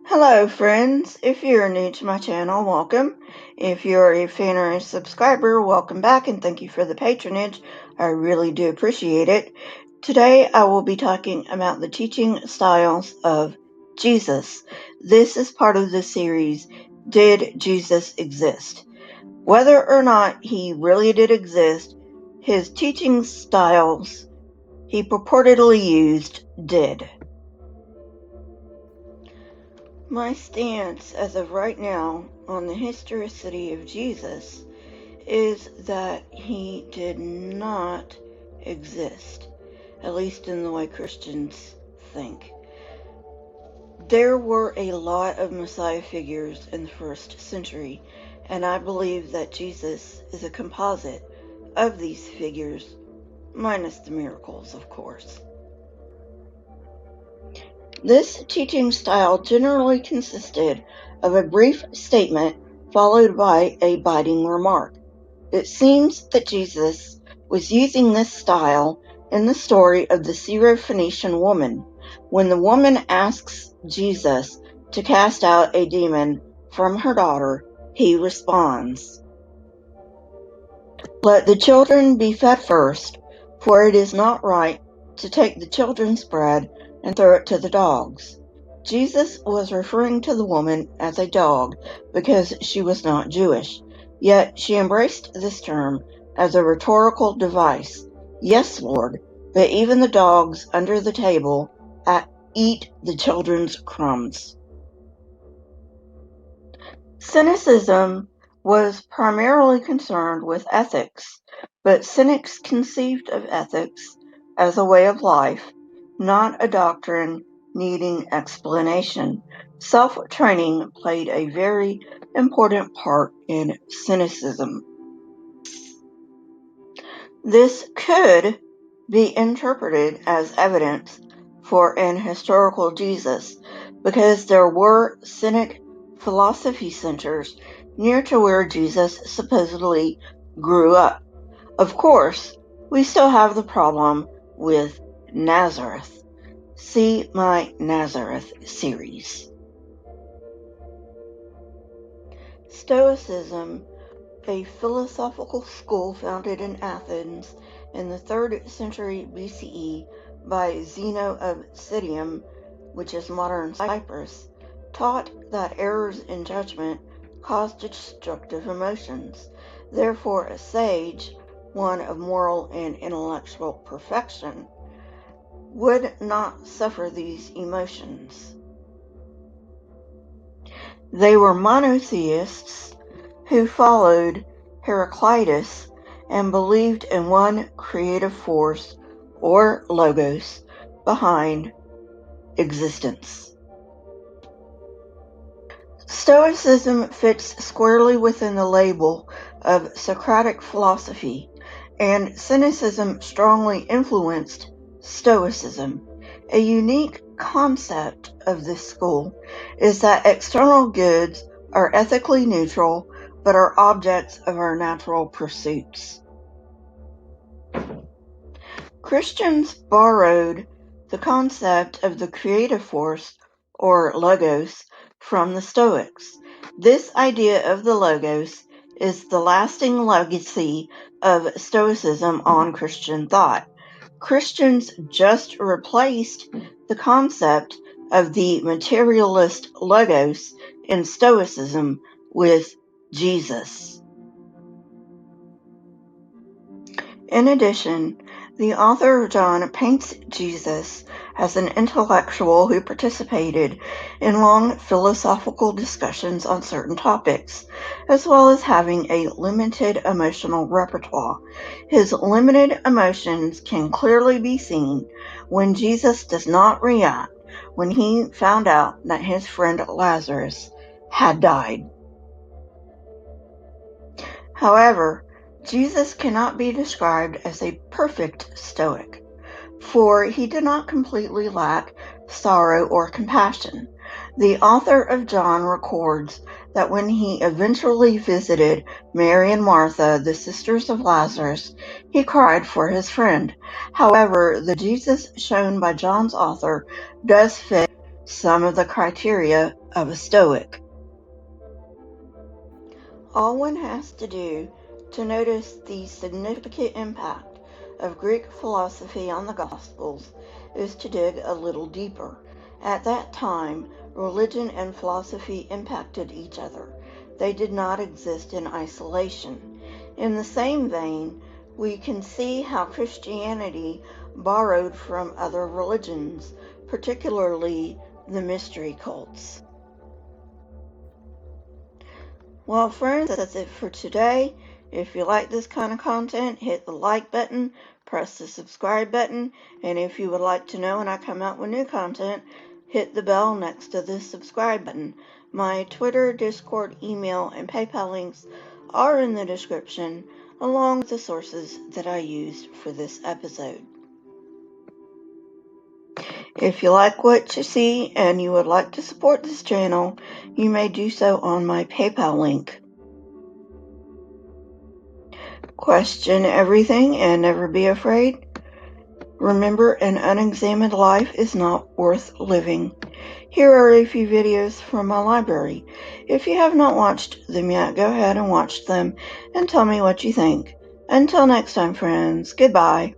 Hello friends, if you're new to my channel, welcome. If you're a fan or a subscriber, welcome back and thank you for the patronage. I really do appreciate it. Today I will be talking about the teaching styles of Jesus. This is part of the series, Did Jesus Exist? Whether or not he really did exist, his teaching styles he purportedly used did. My stance as of right now on the historicity of Jesus is that he did not exist, at least in the way Christians think. There were a lot of Messiah figures in the first century, and I believe that Jesus is a composite of these figures, minus the miracles, of course. This teaching style generally consisted of a brief statement followed by a biting remark. It seems that Jesus was using this style in the story of the Syrophoenician woman. When the woman asks Jesus to cast out a demon from her daughter, he responds, "Let the children be fed first, for it is not right to take the children's bread and throw it to the dogs." Jesus was referring to the woman as a dog because she was not Jewish, yet she embraced this term as a rhetorical device. Yes, Lord, but even the dogs under the table eat the children's crumbs. Cynicism was primarily concerned with ethics, but cynics conceived of ethics as a way of life, not a doctrine needing explanation. Self-training played a very important part in cynicism. This could be interpreted as evidence for an historical Jesus, because there were Cynic philosophy centers near to where Jesus supposedly grew up. Of course, we still have the problem with Nazareth. See my Nazareth series. Stoicism, a philosophical school founded in Athens in the 3rd century BCE by Zeno of Citium, which is modern Cyprus, taught that errors in judgment cause destructive emotions. Therefore, a sage, one of moral and intellectual perfection, would not suffer these emotions. They were monotheists who followed Heraclitus and believed in one creative force, or logos, behind existence. Stoicism fits squarely within the label of Socratic philosophy, and Cynicism strongly influenced Stoicism. A unique concept of this school is that external goods are ethically neutral but are objects of our natural pursuits. Christians borrowed the concept of the creative force, or logos, from the Stoics. This idea of the logos is the lasting legacy of Stoicism on Christian thought. Christians just replaced the concept of the materialist logos in Stoicism with Jesus. In addition, the author of John paints Jesus as an intellectual who participated in long philosophical discussions on certain topics, as well as having a limited emotional repertoire. His limited emotions can clearly be seen when Jesus does not react when he found out that his friend Lazarus had died. However, Jesus cannot be described as a perfect Stoic, for he did not completely lack sorrow or compassion. The author of John records that when he eventually visited Mary and Martha, the sisters of Lazarus, he cried for his friend. However, the Jesus shown by John's author does fit Some of the criteria of a Stoic. All one has to do to notice the significant impact of Greek philosophy on the Gospels is to dig a little deeper. At that time, religion and philosophy impacted each other. They did not exist in isolation. In the same vein, we can see how Christianity borrowed from other religions, particularly the mystery cults. Well, friends, that's it for today. If you like this kind of content, hit the like button, press the subscribe button, and if you would like to know when I come out with new content, hit the bell next to the subscribe button. My Twitter, Discord, email, and PayPal links are in the description, along with the sources that I used for this episode. If you like what you see and you would like to support this channel, you may do so on my PayPal link. Question everything and never be afraid. Remember, an unexamined life is not worth living. Here are a few videos from my library. If you have not watched them yet, go ahead and watch them and tell me what you think. Until next time, friends, goodbye.